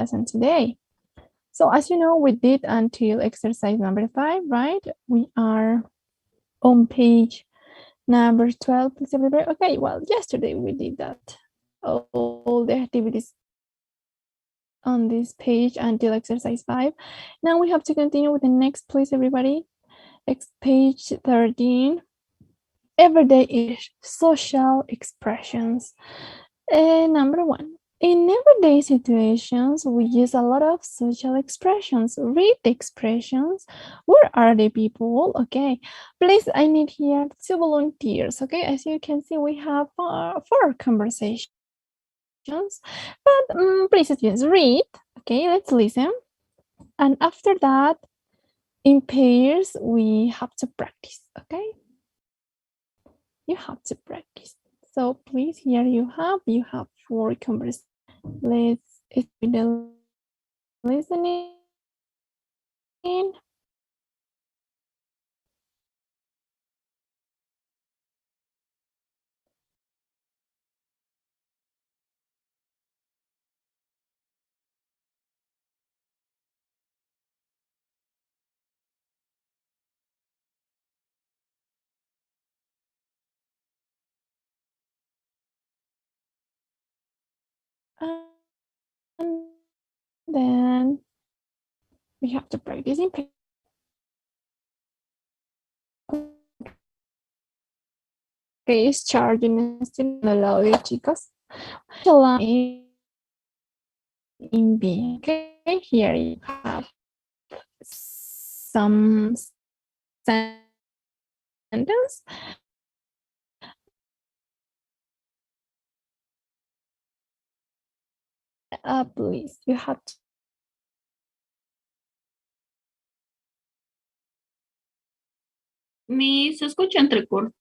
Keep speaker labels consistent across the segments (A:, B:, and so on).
A: lesson today. So as you know, we did until exercise number 5, right? We are on page number 12. Please everybody. Okay, well, yesterday we did that. All the activities on this page until exercise 5. Now we have to continue with the next, please everybody. Page 13. Everyday English, social expressions. Number 1. In everyday situations, we use a lot of social expressions. Read the expressions. Where are the people? Okay, please, I need here 2 volunteers. Okay, as you can see, we have 4 conversations. But please, students, read. Okay, let's listen. And after that, in pairs, we have to practice. Okay, you have to practice. So please, here you have 4 conversations. Let's do the listening. And then we have to practice in pair. Okay, es charging el audio, chicos. In B. Okay, here you have some sentence. Please, you have to.
B: Se escucha entrecortado,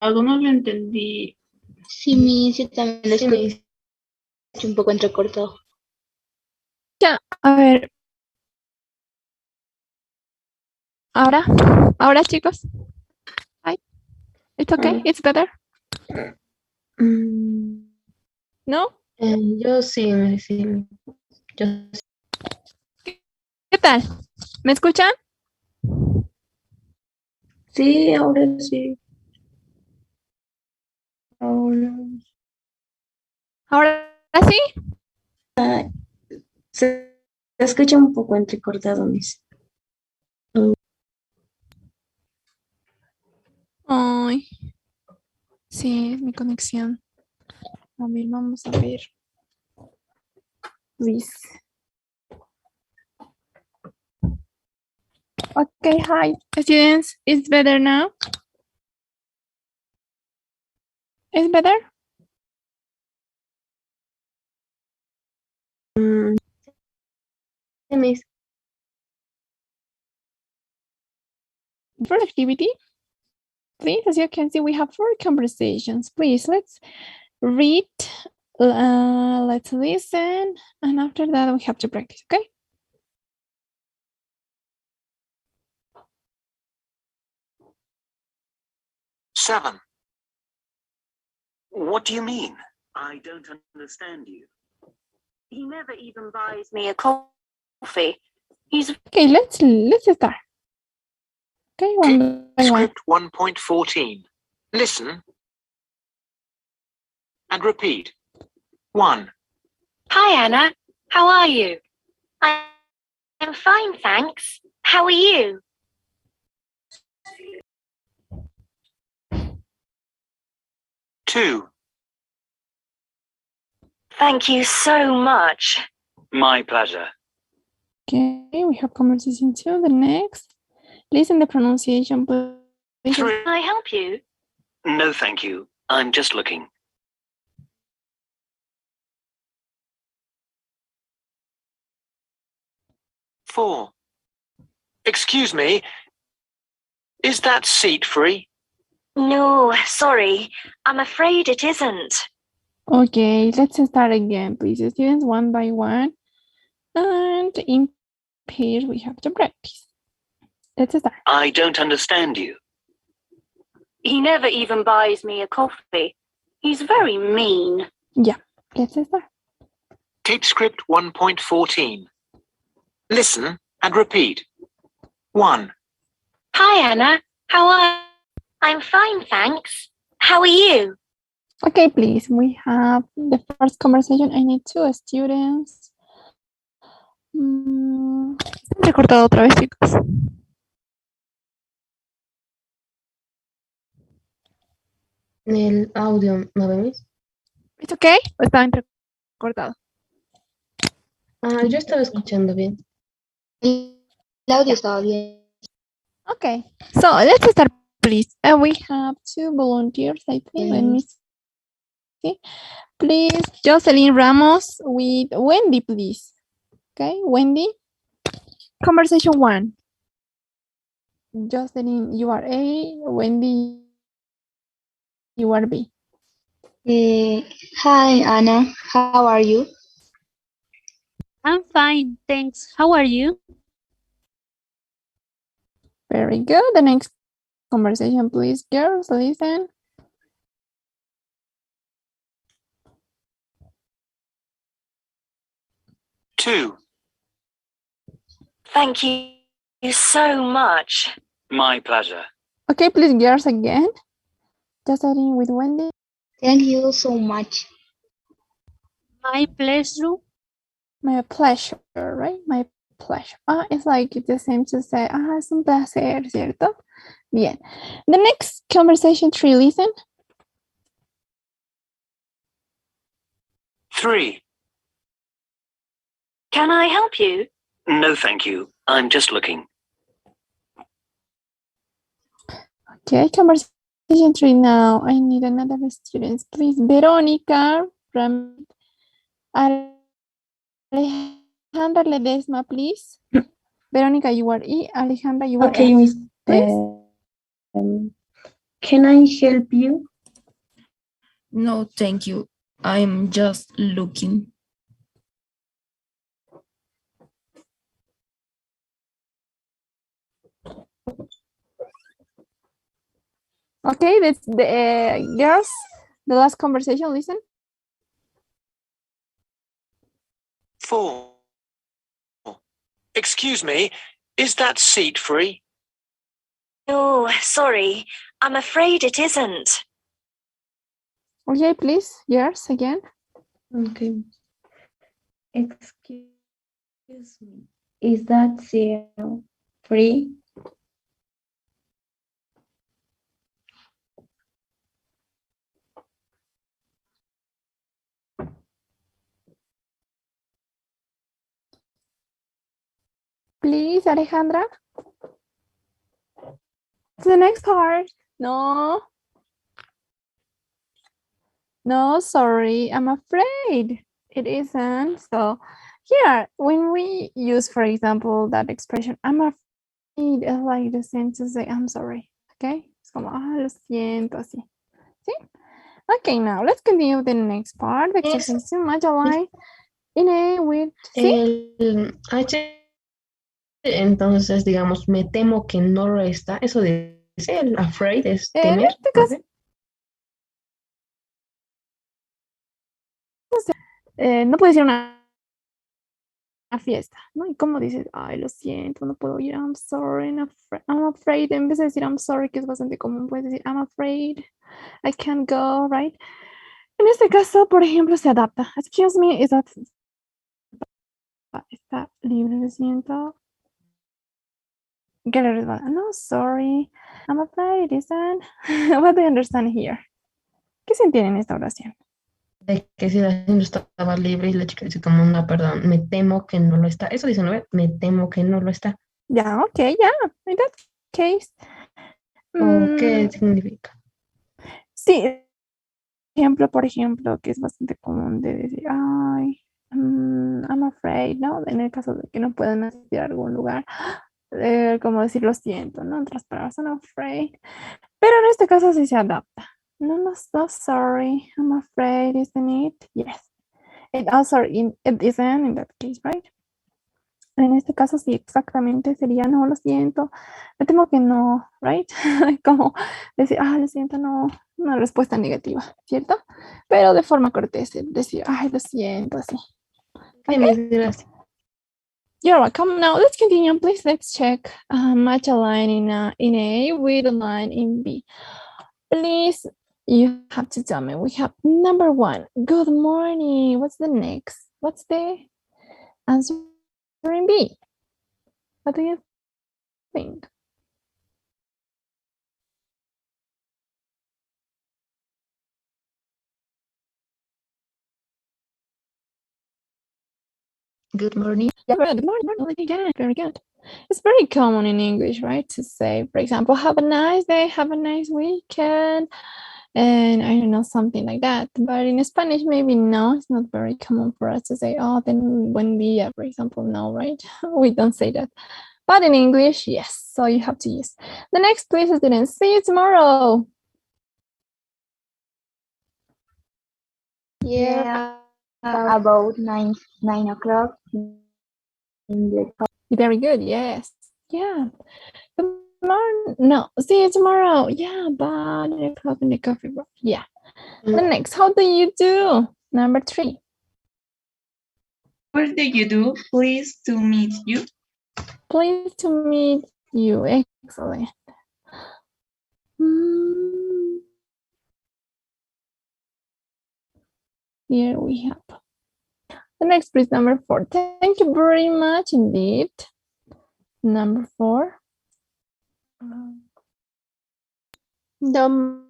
B: no lo entendí.
C: Sí, sí, también lo escucho un poco entrecortado.
A: Ya, a ver. Ahora chicos. Hi. It's okay, it's better. ¿No?
C: Yo sí. Yo sí.
A: ¿Qué tal? ¿Me escuchan?
C: Sí, ahora sí.
A: ¿Ahora sí?
C: Se escucha un poco entrecortado, Miss.
A: Ay. Sí, es mi conexión. A ver, vamos a ver. Please. Okay, hi, students. It's better now? It's better?
C: Miss.
A: For activity, please, as you can see, we have 4 conversations. Please, let's read, let's listen, and after that, we have to practice, okay?
D: Seven. What do you mean? I don't understand you.
E: He never even buys me a coffee. He's
A: Okay, let's start. Okay, one by one.
D: Script 1.14. Listen and repeat. 1.
E: Hi, Anna. How are you? I'm fine, thanks. How are you?
D: Two.
E: Thank you so much.
D: My pleasure.
A: Okay, we have conversation 2. The next. Listen the pronunciation, please.
D: 3.
E: Can I help you?
D: No, thank you. I'm just looking. 4. Excuse me. Is that seat free?
E: No, sorry. I'm afraid it isn't.
A: Okay, let's start again, please. Students, one by one. And in pairs, we have to practice. Let's start.
D: I don't understand you.
E: He never even buys me a coffee. He's very mean.
A: Yeah, let's start.
D: Tape script 1.14. Listen and repeat. 1.
E: Hi, Anna. How are you? I'm fine, thanks. How are you?
A: Okay, please. We have the first conversation. I need 2 students. Está recortado otra vez, chicos.
F: El audio, ¿no ves?
A: ¿Es okay? ¿O está entrecortado?
F: Yo estaba escuchando bien.
C: El audio estaba bien.
A: Okay. So let's start, please. We have 2 volunteers, I think. Let me see. Please, Jocelyn Ramos with Wendy, please. Okay, Wendy. Conversation 1. Jocelyn, you are A. Wendy, you are B.
C: Hi, Anna. How are you?
G: I'm fine, thanks. How are you?
A: Very good. The next conversation, please, girls, listen.
D: Two.
E: Thank you so much.
D: My pleasure.
A: Okay, please, girls, again. Jocelyn with Wendy.
C: Thank you so much.
G: My pleasure.
A: My pleasure, right? My pleasure. It's like the same to say, es un placer, ¿cierto? Bien. The next conversation 3, listen.
D: 3.
E: Can I help you?
D: No, thank you. I'm just looking.
A: Okay, conversation 3 now. I need another student, please. Verónica from Alejandra Ledesma, please. Verónica, you are E. Alejandra, you are
H: Okay,
A: F,
H: Miss.
A: please.
H: Can I help you?
I: No, thank you. I'm just looking.
A: Okay, that's the girls. The last conversation, listen.
D: 4. Excuse me, is that seat free?
E: Oh, sorry. I'm afraid it isn't.
A: Okay, please, yours again.
H: Okay. Excuse me. Is that seat free?
A: Please, Alejandra. To the next part. No. No, sorry, I'm afraid it isn't. So here, when we use, for example, that expression, I'm afraid, it's like the same to say, I'm sorry. Okay? Es como, lo siento, así. ¿Sí? Okay, now let's continue with the next part. The exercise too much alike. In a with, ¿sí?
F: El H, entonces, digamos, me temo que no lo está. Eso dice el afraid, es
A: En
F: temer.
A: este caso, no puede ser una fiesta, ¿no? Y como dices, ay, lo siento, no puedo ir, I'm sorry, I'm afraid. En vez de decir I'm sorry, que es bastante común, puedes decir I'm afraid, I can't go, right? En este caso, por ejemplo, se adapta. Excuse me, is that está libre, lo siento. ¿Qué le responde? No, sorry, I'm afraid, isn't. What do you understand here? ¿Qué se entiende en esta oración?
F: De que si la gente estaba libre y la chica dice como, no, perdón, me temo que no lo está. Eso dice, ¿no? Me temo que no lo está.
A: Ya, ok, ya. In that case.
F: ¿O qué significa?
A: Sí, ejemplo, por ejemplo, que es bastante común de decir, ay, I'm afraid, ¿no? En el caso de que no puedan asistir a algún lugar, como decir lo siento, ¿no? En otras palabras, I'm afraid. Pero en este caso sí se adapta. No, no, sorry, I'm afraid, isn't it? Yes. It also it isn't in that case, right? En este caso sí, exactamente sería, no, lo siento, me temo que no, right? Como decir, lo siento, no, una respuesta negativa, ¿cierto? Pero de forma cortés, decir, lo siento, así.
F: Okay, Miss, gracias.
A: You're welcome. Now let's continue. Please let's check match a line in A with a line in B. Please, you have to tell me. We have number 1. Good morning. What's the next? What's the answer in B? What do you think?
F: Good morning.
A: Yeah, good morning. Yeah, very good. It's very common in English, right? To say, for example, have a nice day, have a nice weekend, and I don't know, something like that. But in Spanish, maybe no, it's not very common for us to say, oh, then buen día, for example, no, right? We don't say that. But in English, yes, so you have to use. The next, please, students. See you tomorrow.
C: Yeah, about 9 o'clock in the
A: Very good, yes. Yeah. Good morning. No, see you tomorrow. Yeah, bye. 9 o'clock in the coffee bar. Yeah. The next, how do you do? Number 3.
B: What do you do? Pleased to meet you.
A: Pleased to meet you. Excellent. Here we have. The next, please, number 4. Thank you very much indeed. Number 4.
C: Don't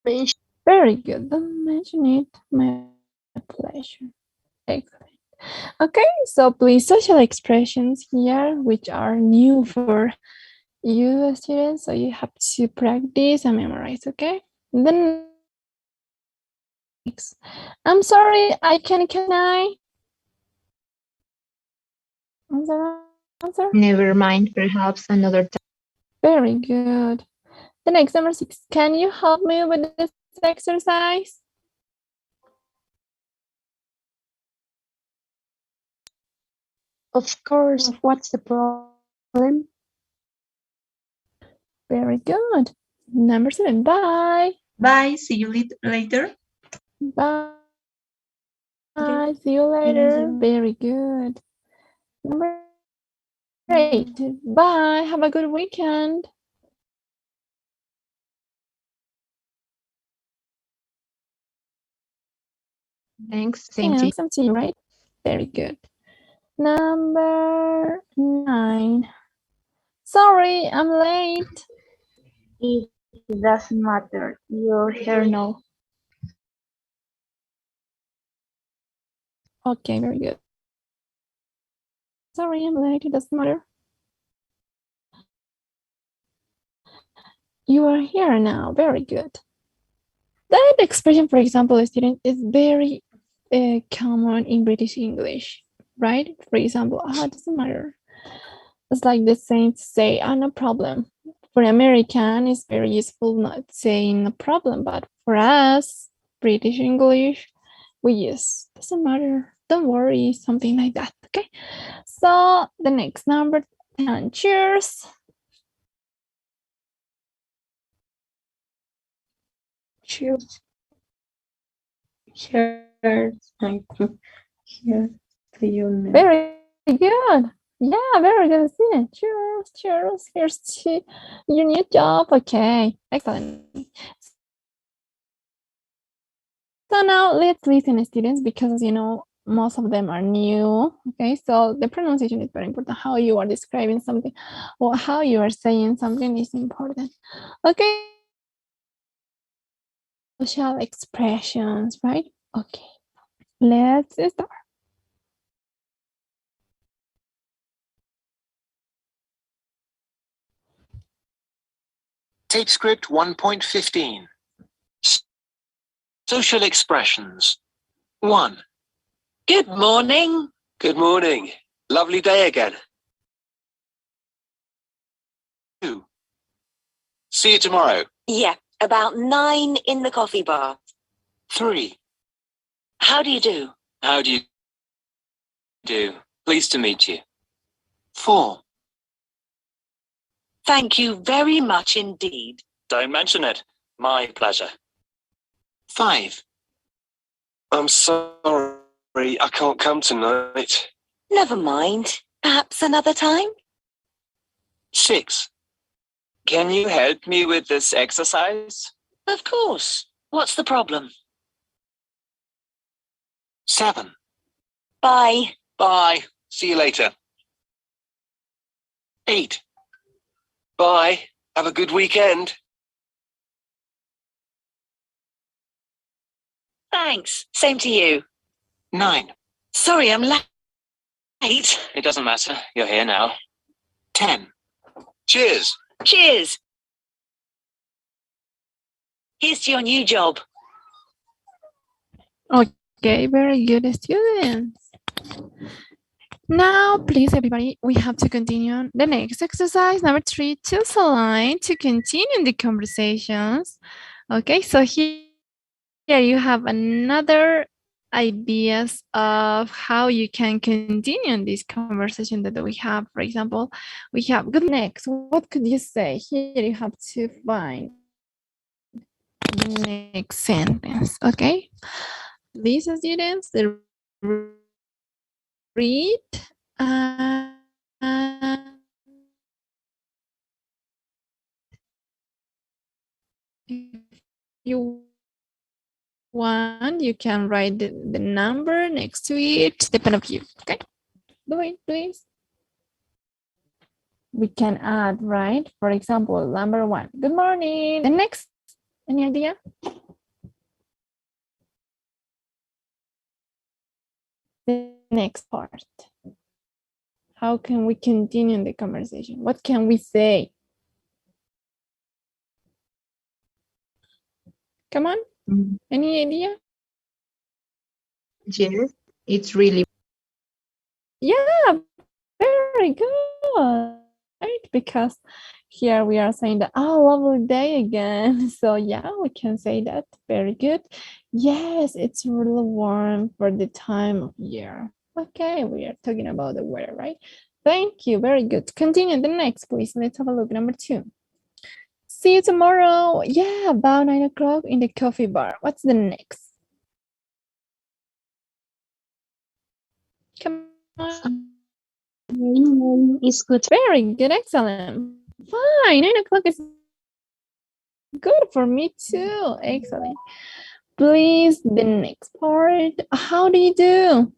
C: mention.
A: Very good. Don't mention it. My pleasure. Excellent. Okay, so please, social expressions here, which are new for you students, so you have to practice and memorize, okay? Then next, I'm sorry, can I answer?
F: Never mind, perhaps another time.
A: Very good. The next, number 6, can you help me with this exercise?
H: Of course. What's the problem?
A: Very good. Number 7, bye.
B: Bye. See you later.
A: Bye. Bye. See you later. Very good. Number 8, bye. Have a good weekend.
F: Thanks. Same to you.
A: Same to you, right? Very good. Number 9. Sorry, I'm late.
C: It doesn't matter. You're here now.
A: Okay, very good. Sorry, I'm late. It doesn't matter. You are here now. Very good. That expression, for example, student, is very common in British English, right? For example, it doesn't matter. It's like the same to say, no problem. For American, it's very useful not saying no problem, but for us, British English, we use doesn't matter, don't worry, something like that, okay? So the next, number 10, cheers.
H: Cheers. Cheers. Here to you now.
A: Very good. Yeah, very good. Cheers, cheers. Here's to your new job. Okay, excellent. So now let's listen, students, because you know most of them are new. Okay, so the pronunciation is very important. How you are describing something or how you are saying something is important. Okay. Social expressions, right? Okay, let's start.
D: Tape script 1.15. Social expressions. 1. Good morning. Good morning. Lovely day again. 2. See you tomorrow.
E: Yeah, about 9 in the coffee bar.
D: 3.
E: How do you do?
D: How do you do? Pleased to meet you. 4.
E: Thank you very much indeed.
D: Don't mention it. My pleasure. 5. I'm sorry. I can't come tonight.
E: Never mind. Perhaps another time?
D: 6. Can you help me with this exercise?
E: Of course. What's the problem?
D: 7.
E: Bye.
D: Bye. See you later. 8. Bye. Have a good weekend.
E: Thanks. Same to you.
D: 9.
E: Sorry, I'm late.
D: It doesn't matter. You're here now. 10. Cheers.
E: Cheers. Here's to your new job.
A: Okay, very good, students. Now, please, everybody, we have to continue the next exercise, number 3, choose a line to continue the conversations. Okay, so here you have another ideas of how you can continue this conversation that we have. For example, we have good next. What could you say? Here you have to find the next sentence. Okay, these students, they read if you want, you can write the number next to it, depend of you. Okay, do it, please. We can add, right? For example, number 1, good morning. The next, any idea? The next part. How can we continue the conversation? What can we say? Come on, any idea?
F: Yes, it's really.
A: Yeah, very good. Right? Because here we are saying that, oh, lovely day again. So yeah, we can say that. Very good. Yes, it's really warm for the time of year. Okay, we are talking about the weather, right? Thank you. Very good. Continue the next, please. Let's have a look. Number 2. See you tomorrow. Yeah, about 9 o'clock in the coffee bar. What's the next? Come on.
H: It's good.
A: Very good. Excellent. Fine. 9 o'clock is good for me too. Excellent. Please, the next part. How do you do?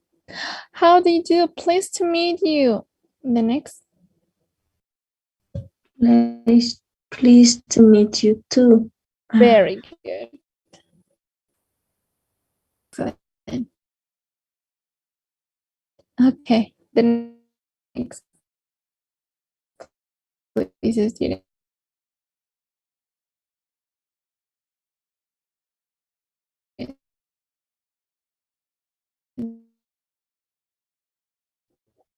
A: How do you do? Pleased to meet you. The next.
H: Pleased to meet you too.
A: Very good. Excellent. Okay. The next. Please, student.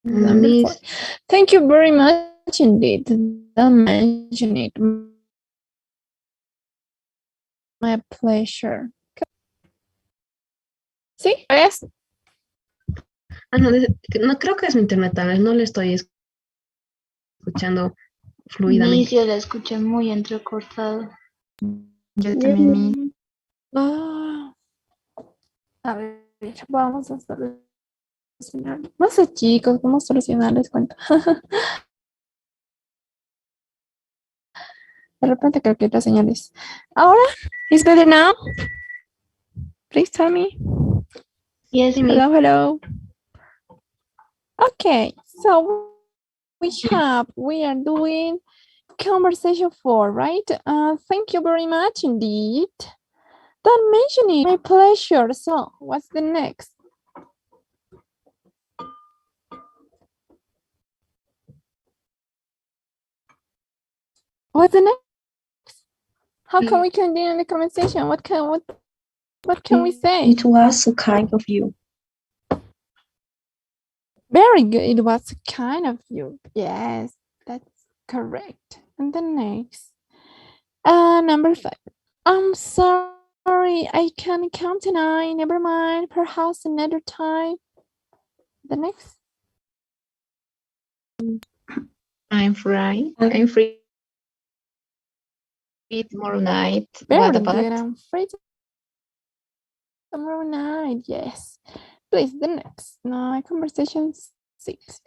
A: Number 4. Thank you very much indeed. Don't mention it. My pleasure. ¿Sí? ¿Ves?
F: No creo que es mi internet, tal vez no le estoy escuchando fluidamente.
C: Inicio la escuché muy entrecortado.
I: Yo también.
A: Ah. A ver, vamos a solucionar. No sé, chicos, cómo solucionar, les cuento. De repente creo que otras señales. Ahora, is better now? Please tell me.
C: Yes,
A: Hello, hello. Okay, so we are doing conversation 4, right? Thank you very much indeed. Don't mention it. My pleasure. So, what's the next? What's the next? How can we continue the conversation? What can we say?
H: It was so kind of you.
A: Very good. It was kind of you. Yes, that's correct. And the next. Number 5. I'm sorry, I can't come tonight. Never mind. Perhaps another time. The next.
F: I'm free. I'm free tomorrow night.
A: Very
F: What
A: good.
F: about?
A: I'm free tomorrow night. Yes. Please, the next. No, conversation 6.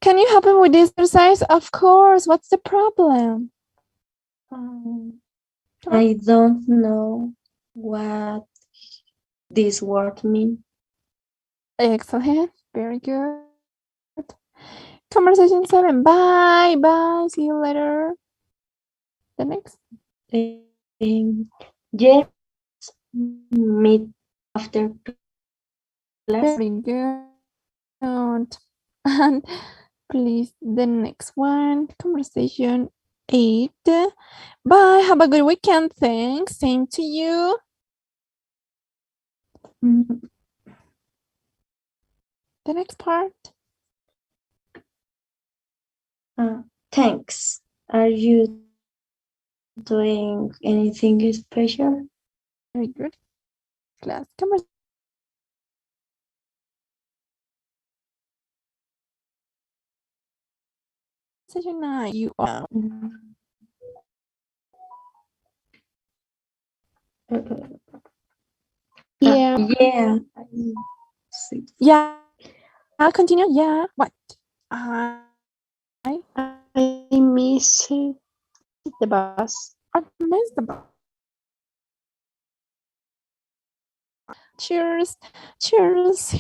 A: Can you help him with this exercise? Of course. What's the problem? Come on.
H: I don't know what this word means.
A: Excellent. Very good. Conversation 7. Bye. Bye. See you later. The next.
H: Yes, meet after class.
A: Very good. And please, the next one. Conversation 8. Bye. Have a good weekend. Thanks. Same to you.
H: Mm,
A: The next part.
H: Thanks. Are you doing anything special?
A: Very good. Class. Conversation. Conversation 9. You are.
C: Yeah.
H: Yeah. See.
A: Yeah. I'll continue. Yeah. What? I
C: I miss the bus.
A: missed the bus. Cheers. Cheers.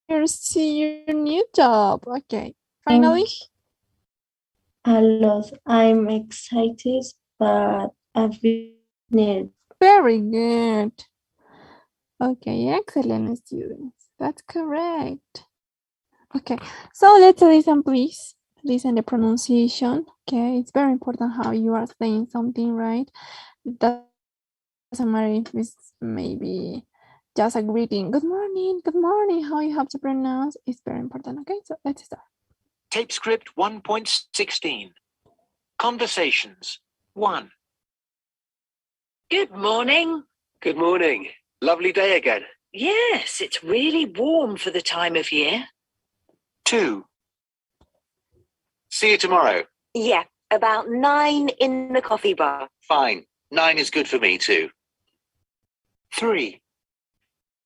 A: Here's to your new job. Okay. Finally.
H: A lot. I'm excited, but a bit nervous.
A: Very good. Okay, excellent students. That's correct. Okay, so let's listen, please. Listen the pronunciation. Okay, it's very important how you are saying something, right? It doesn't matter if it's maybe just a greeting. Good morning, how you have to pronounce. It's very important. Okay, so let's start.
D: Tape script 1.16. Conversations 1.
E: Good morning.
D: Good morning. Lovely day again.
E: Yes, it's really warm for the time of year.
D: 2. See you tomorrow.
E: Yeah, about 9 in the coffee bar.
D: Fine. 9 is good for me too. 3.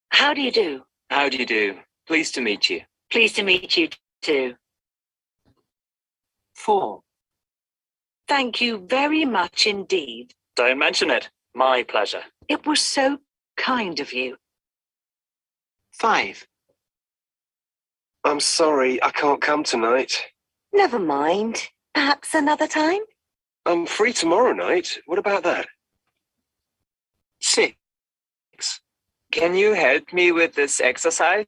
E: How do you do?
D: How do you do? Pleased to meet you.
E: Pleased to meet you too.
D: 4.
E: Thank you very much indeed.
D: Don't mention it. My pleasure.
E: It was so kind of you.
D: 5. I'm sorry, I can't come tonight.
E: Never mind. Perhaps another time?
D: I'm free tomorrow night. What about that? 6.
J: Can you help me with this exercise?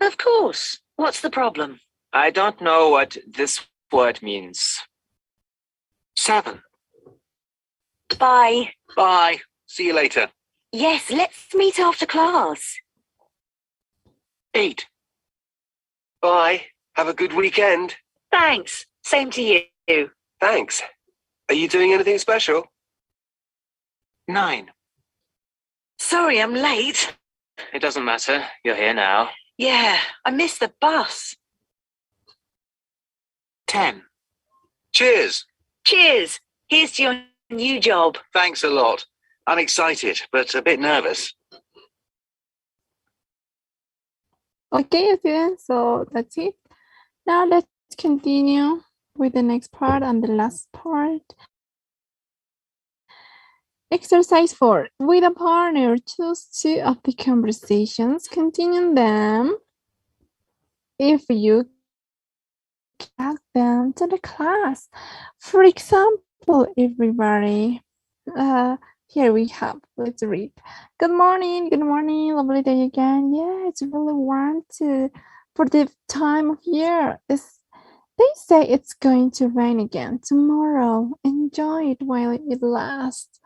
E: Of course. What's the problem?
J: I don't know what this word means.
D: 7.
E: Bye.
D: Bye. See you later.
E: Yes, let's meet after class.
D: 8. Bye. Have a good weekend.
E: Thanks. Same to you.
D: Thanks. Are you doing anything special? 9.
E: Sorry I'm late.
J: It doesn't matter. You're here now.
E: Yeah, I missed the bus.
D: 10. Cheers.
E: Cheers. Here's to your new job.
D: Thanks a lot. I'm excited, but a bit nervous.
A: Okay, students, so that's it. Now let's continue with the next part and the last part. Exercise 4. With a partner, choose 2 of the conversations, continue them. If you add them to the class. For example, everybody, here we have, let's read. Good morning, lovely day again. Yeah, it's really warm for the time of year. They say it's going to rain again tomorrow. Enjoy it while it lasts.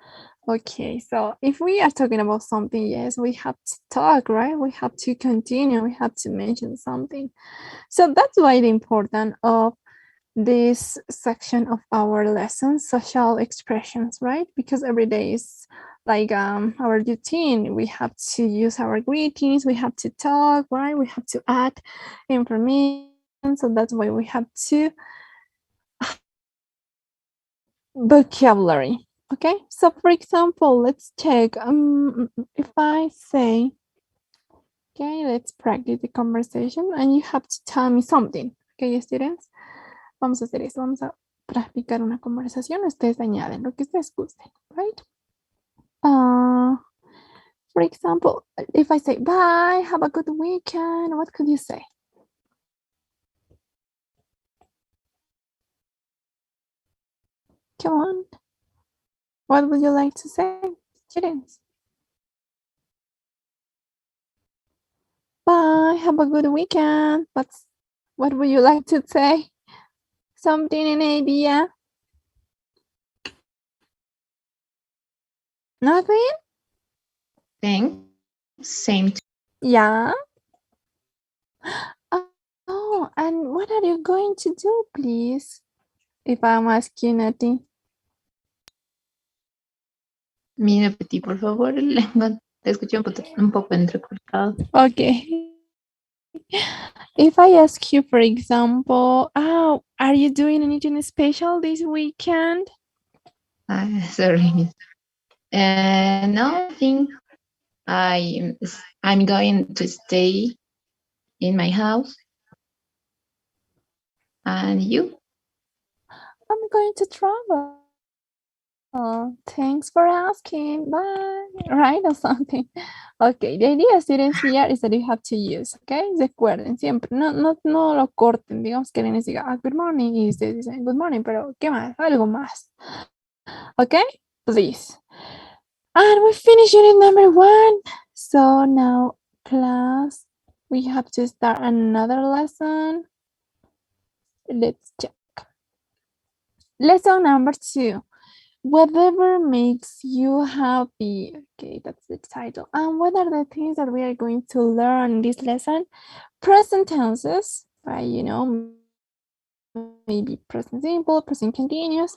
A: Okay, so if we are talking about something, yes, we have to talk, right? We have to continue, we have to mention something. So that's why the importance of this section of our lesson, social expressions, right? Because every day is like our routine. We have to use our greetings, we have to talk, right? We have to add information. So that's why we have to vocabulary. Okay, so for example, let's check. If I say, Okay, let's practice the conversation and you have to tell me something. Okay, students. Vamos a hacer eso. Vamos a practicar una conversación. Ustedes añaden lo que ustedes gusten, right? For example, if I say bye, have a good weekend, what could you say? Come on. What would you like to say, students? Bye, have a good weekend. What would you like to say? Something, an idea? Nothing?
F: Thanks. Same to
A: Yeah. Oh, and what are you going to do, please? If I'm asking nothing.
F: mi repetí, por favor, el lenguaje. Te escuché un poco entrecortado.
A: Okay. If I ask you, for example, oh, are you doing anything special this weekend?
F: Sorry. No, I think I'm going to stay in my house. And you?
A: I'm going to travel. Oh, thanks for asking. Bye. Right, or something. Okay, the idea, students, here is that you have to use, okay? Recuerden siempre, no lo corten, digamos que alguien les diga, good morning, y ustedes dicen, good morning, pero ¿qué más? Algo más. Okay, please. And we finished unit number 1. So now, class, we have to start another lesson. Let's check. Lesson number 2. Whatever makes you happy. Okay, that's the title. And what are the things that we are going to learn in this lesson? Present tenses, right? You know, maybe present simple, present continuous.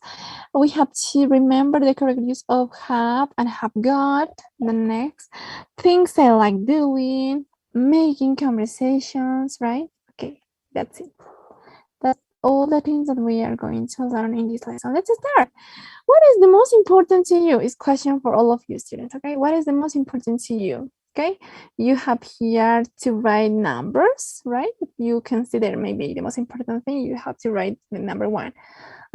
A: We have to remember the correct use of have and have got. The next, things I like doing, making conversations, right? Okay, that's it. That's all the things that we are going to learn in this lesson. Let's start. What is the most important to you? Is question for all of you students, okay? What is the most important to you? Okay, you have here to write numbers, right? If you consider maybe the most important thing, you have to write the number 1.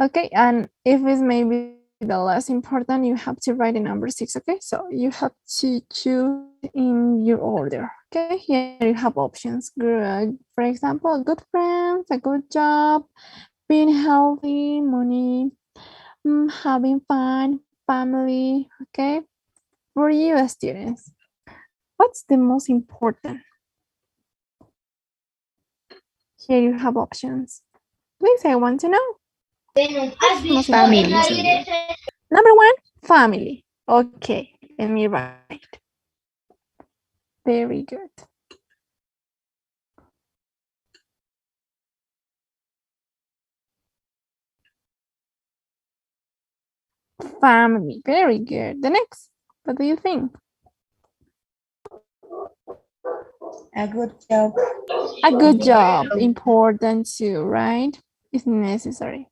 A: Okay, and if it's maybe the less important, you have to write the number 6, okay? So you have to choose in your order, okay? Here you have options. Good, for example, good friends, a good job, being healthy, money, having fun, family, okay? For you students, what's the most important? Here you have options. Please, I want to know. What's the most
F: Family.
A: important to you? Number 1, family. Okay, let me write. Very good. Family, very good. The next, what do you think?
H: A good job.
A: A good job, important too, right? It's necessary.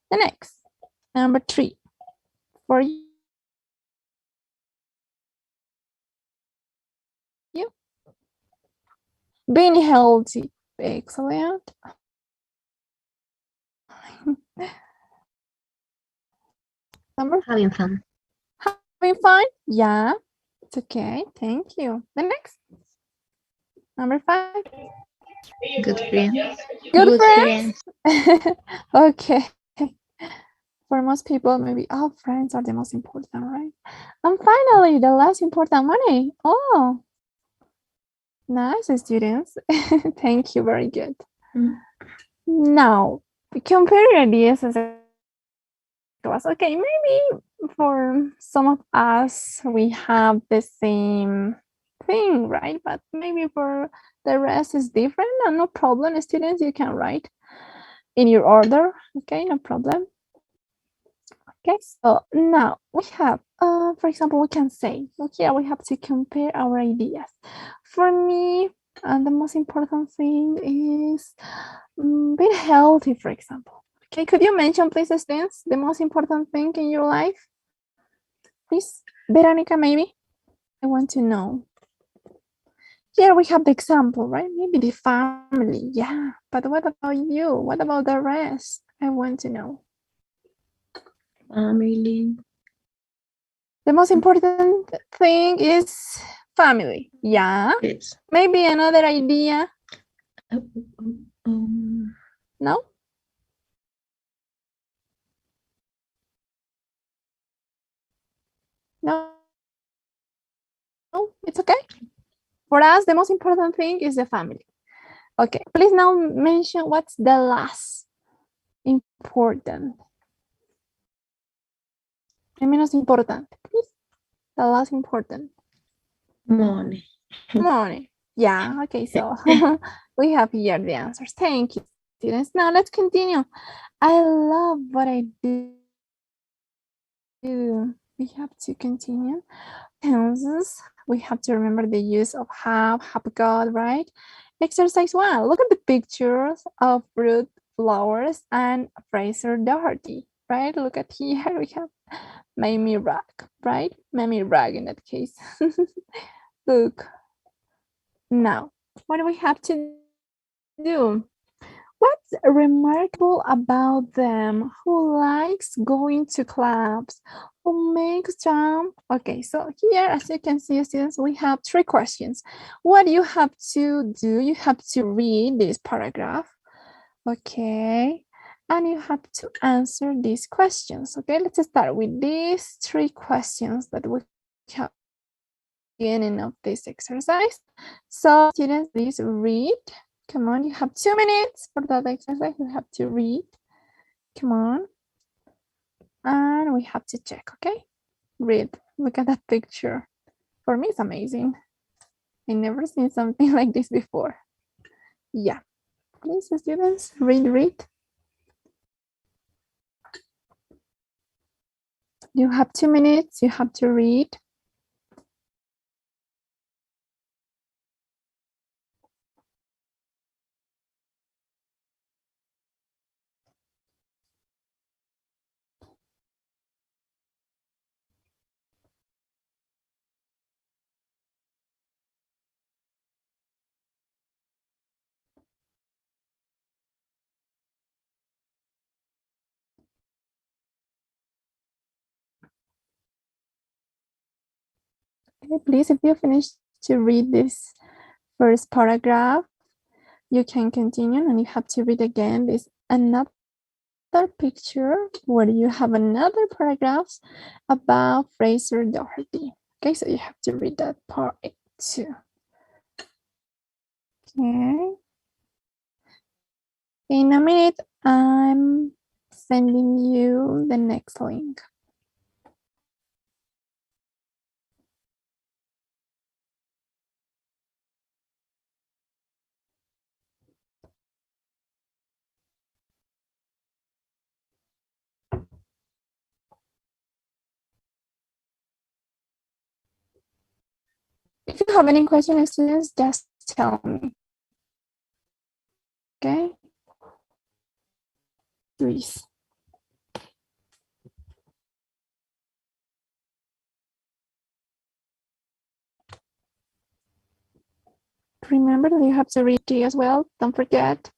A: The next, number 3, for you. Being healthy, excellent. Number 4,
F: Having fun.
A: having fun? Yeah, it's okay, thank you. The next, number 5.
F: Good friends.
A: Good friends. Okay. For most people, maybe all friends are the most important, right? And finally, the last important, money. Oh, nice, students. Thank you, very good. Now, compare your ideas as a class. Okay, maybe for some of us, we have the same thing, right? But maybe for the rest is different, and no problem, students, you can write in your order, okay, no problem. Okay, so now we have, for example, we can say, here we have to compare our ideas. For me, the most important thing is being healthy, for example. Okay, could you mention, please, students, the most important thing in your life? Please, Veronica, maybe? I want to know. Here we have the example, right? Maybe the family, yeah. But what about you? What about the rest? I want to know.
F: Family.
A: The most important thing is family, yeah.
F: Yes.
A: Maybe another idea,
F: Um,
A: no? No, it's okay. For us, the most important thing is the family. Okay, please now mention what's the last important. El menos importante, please. The last important.
F: money.
A: Money. Yeah, okay, so we have here the answers. Thank you, students. Now let's continue. I love what I do. We have to continue. Tenses. We have to remember the use of have got, right? Exercise 1. Look at the pictures of Ruth Flowers and Fraser Doherty, right? Look at here. We have Mamie Rag, right? Mamie Rag in that case. Look. Now, what do we have to do? What's remarkable about them? Who likes going to clubs? Who makes jump? Okay, so here, as you can see, students, we have 3 questions. What you have to do, you have to read this paragraph, okay? And you have to answer these questions, okay? Let's start with these 3 questions that we have at the beginning of this exercise. So students, please read. Come on, you have 2 minutes for that exercise. You have to read. Come on. And we have to check, okay? Read. Look at that picture. For me, it's amazing. I never seen something like this before. Yeah. Please, students, read. You have 2 minutes. You have to read. Okay, please, if you finish to read this first paragraph, you can continue and you have to read again this another picture where you have another paragraphs about Fraser Doherty. Okay, so you have to read that part too. Okay. In a minute, I'm sending you the next link. If you have any questions, students, just tell me. Okay? Please. Remember that you have to read T as well. Don't forget.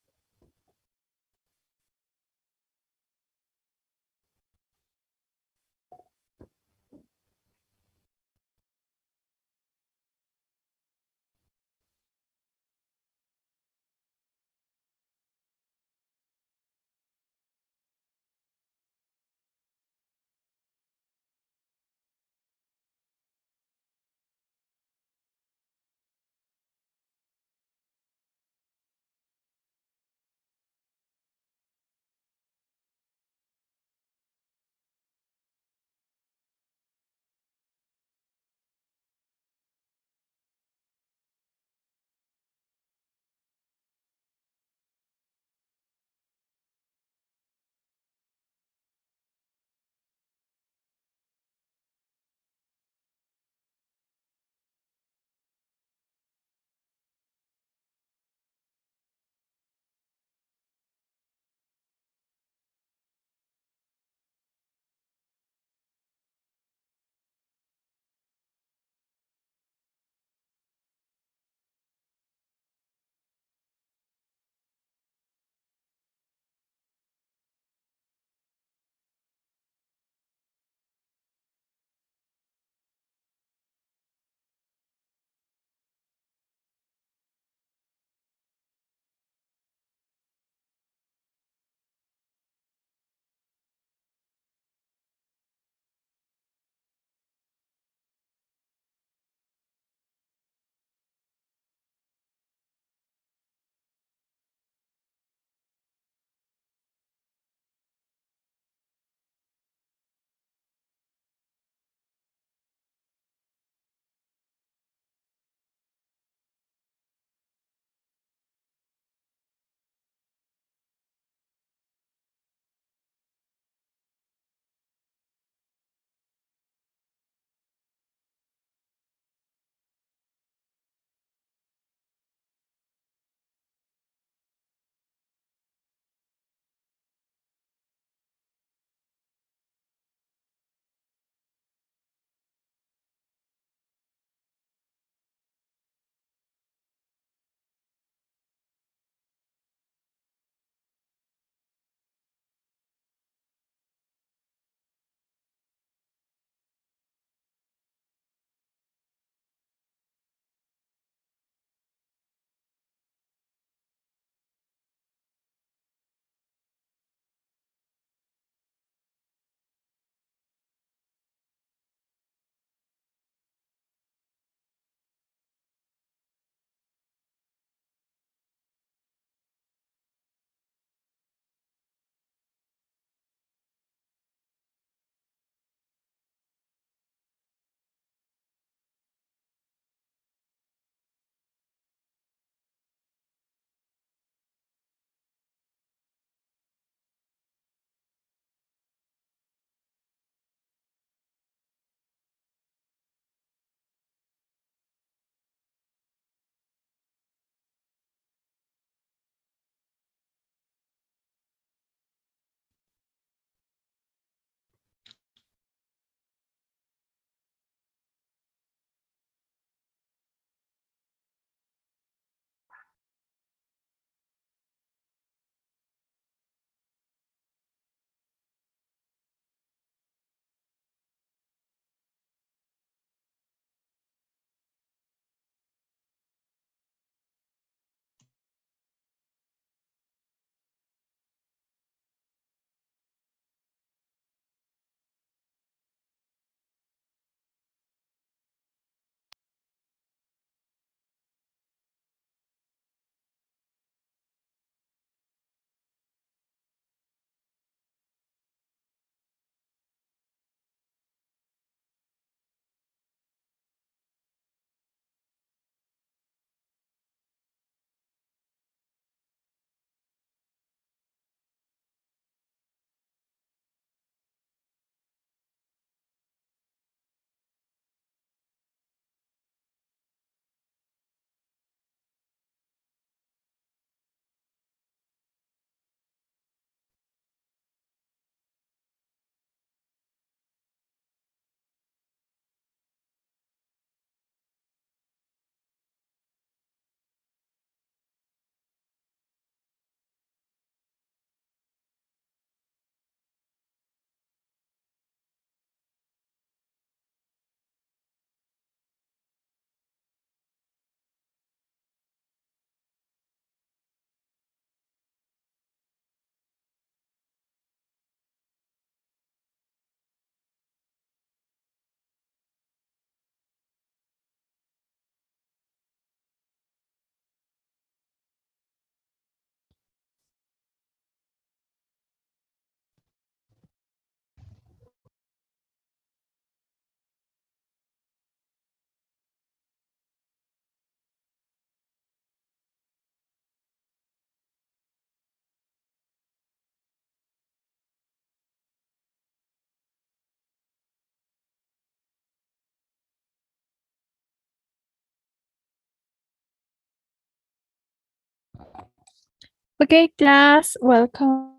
A: Okay, class, welcome.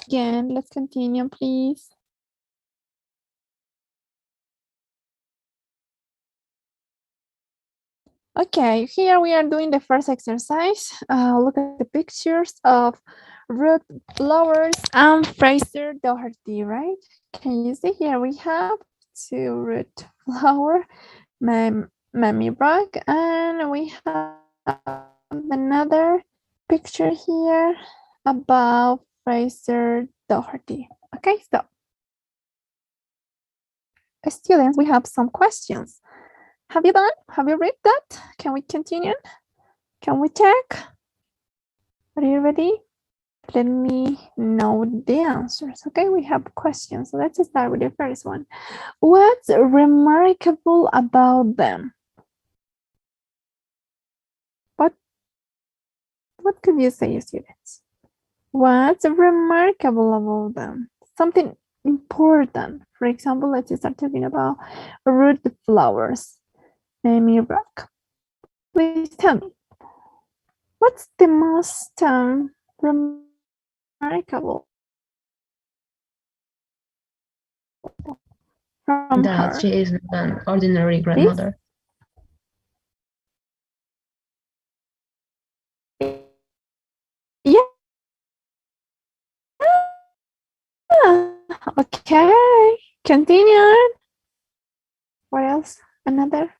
A: Again, let's continue, please. Okay, here we are doing the first exercise. Look at the pictures of Ruth Flowers and Fraser Doherty, right? Can you see here we have two Ruth Flower, Mammy Rock, and we have another picture here about Fraser Doherty. Okay, so students, we have some questions. Have you done? Have you read that? Can we continue? Can we check? Are you ready? Let me know the answers. Okay, we have questions. So let's start with the first one. What's remarkable about them? What could you say, students? What's remarkable about them? Something important. For example, let's start talking about Ruth Flowers. Mammy Rock. Please tell me, what's the most remarkable from
F: That
A: her?
F: she is not an ordinary grandmother.
A: Yeah. Okay. Continue. What else? Another?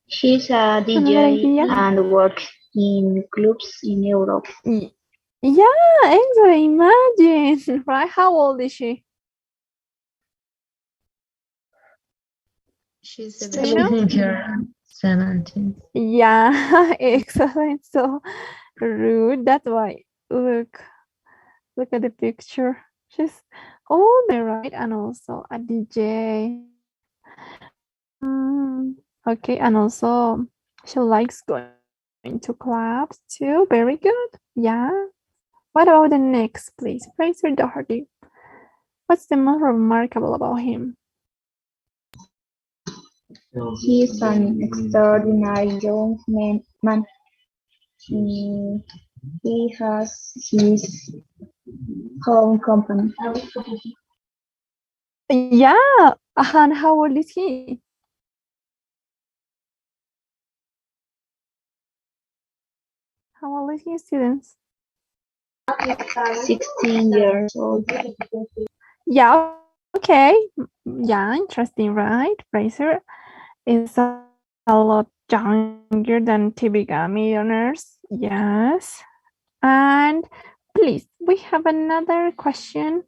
C: She's a
A: Another
C: DJ
A: idea?
C: and works in clubs in Europe.
A: Yeah, actually, imagine, right? How old is she?
I: She's
A: Do you know?
F: 17.
A: Yeah, excellent. So rude. That's why. Look at the picture. She's older, right? And also a DJ. Okay, and also she likes going to clubs too. Very good. Yeah. What about the next, please? Fraser Doherty. What's the most remarkable about him?
C: He is an extraordinary young man. He has his own company.
A: Yeah. And how old is he? How old is he, students?
C: 16 years old.
A: Yeah. Okay. Yeah, interesting, right? Fraser is a lot younger than typical millionaires. Yes. And please, we have another question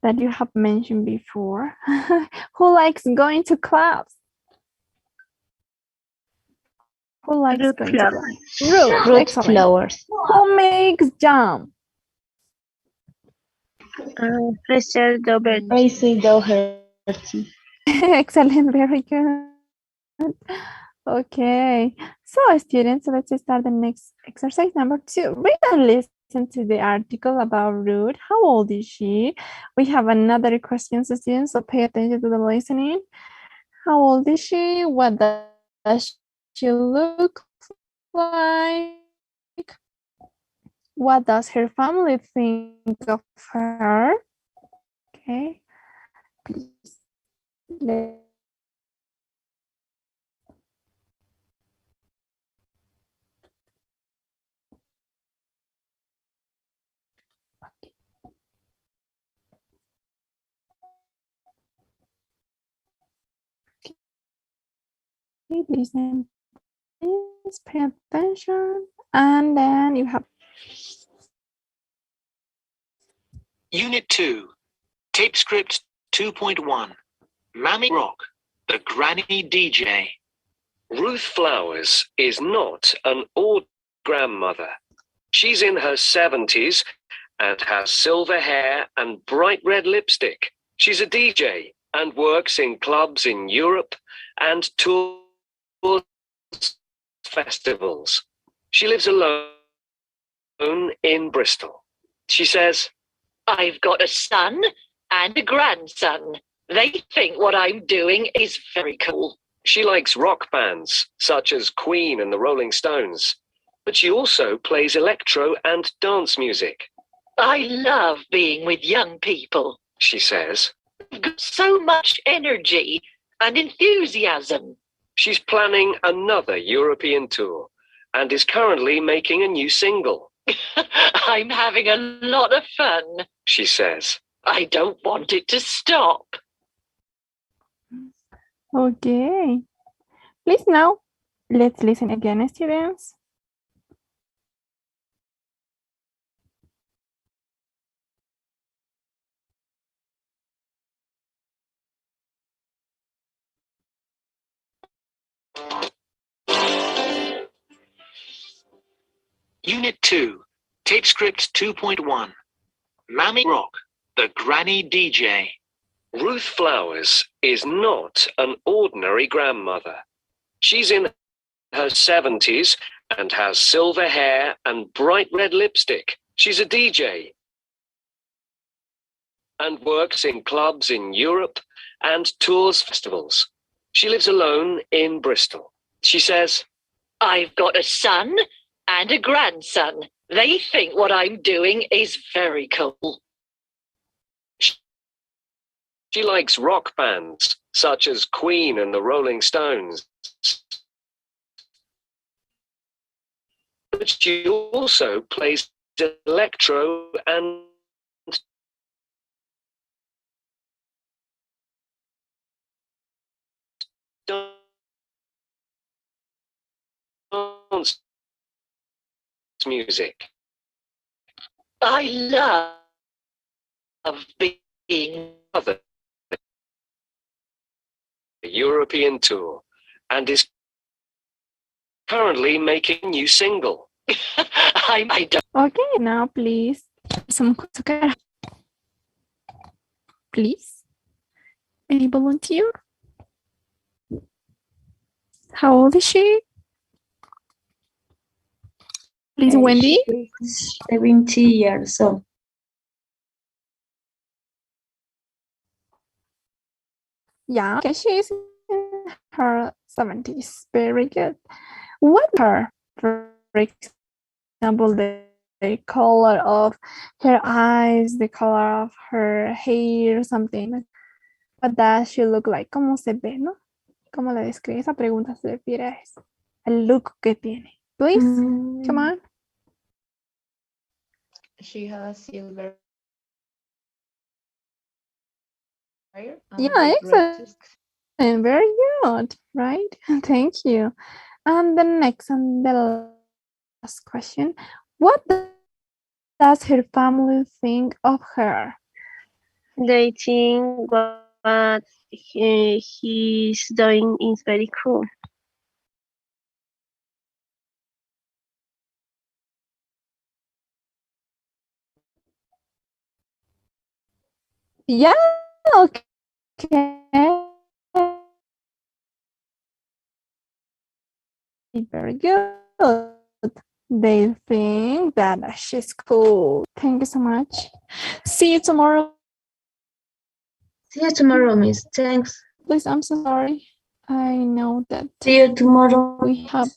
A: that you have mentioned before. Who likes going to clubs? Who likes
C: Ruth
A: going to
C: Flowers.
A: clubs? Ruth,
C: Ruth
A: excellent.
C: Flowers.
A: Who makes jam?
G: Fraser Doherty.
C: Fraser Doherty.
A: Excellent, very good. Okay, so students, let's start the next exercise number 2. Read and listen to the article about Ruth. How old is she? We have another question, students, so pay attention to the listening. How old is she? What does she look like? What does her family think of her? Okay, please. Listen, please pay attention, and then you have
D: Unit 2, Tape Script 2.1, Mammy Rock, the Granny DJ. Ruth Flowers is not an old grandmother. She's in her 70s and has silver hair and bright red lipstick. She's a DJ and works in clubs in Europe and tours festivals. She lives alone in Bristol. She says,
E: I've got a son and a grandson. They think what I'm doing is very cool.
D: she likes rock bands such as Queen and the Rolling Stones. but she also plays electro and dance music.
K: I love being with young people.
D: She says.
K: They've got so much energy and enthusiasm.
D: She's planning another European tour and is currently making a new single.
K: I'm having a lot of fun,
D: she says.
K: I don't want it to stop.
A: Okay. Please now, let's listen again, students.
D: Unit 2, Tape Script 2.1. Mammy Rock, the Granny DJ. Ruth Flowers is not an ordinary grandmother. She's in her 70s and has silver hair and bright red lipstick. She's a DJ and works in clubs in Europe and tours festivals. She lives alone in Bristol. She says,
K: I've got a son and a grandson. They think what I'm doing is very cool.
D: She likes rock bands such as Queen and the Rolling Stones. But she also plays electro and dance music.
K: I love being
D: Other European tour and is currently making a new single.
K: I don't.
A: Okay, now please. Please. Any volunteer? How old is she? Please, Wendy.
H: She's 70 years old.
A: Yeah, okay, she's in her 70s. Very good. What her, for example, the color of her eyes, the color of her hair, something. What does she look like? ¿Cómo se ve, no? ¿Cómo la describe? Esa pregunta se refiere a eso. El look que tiene. Please, come on.
F: She has silver hair.
A: Yeah, excellent. And very good, right? Thank you. And the next and the last question. What does her family think of her?
L: They think what he's doing is very cool.
A: Yeah, okay. Very good. They think that she's cool. Thank you so much. See you tomorrow.
F: See you tomorrow, Miss. Thanks.
A: Please, I'm so sorry. I know that
H: See you tomorrow.
A: we have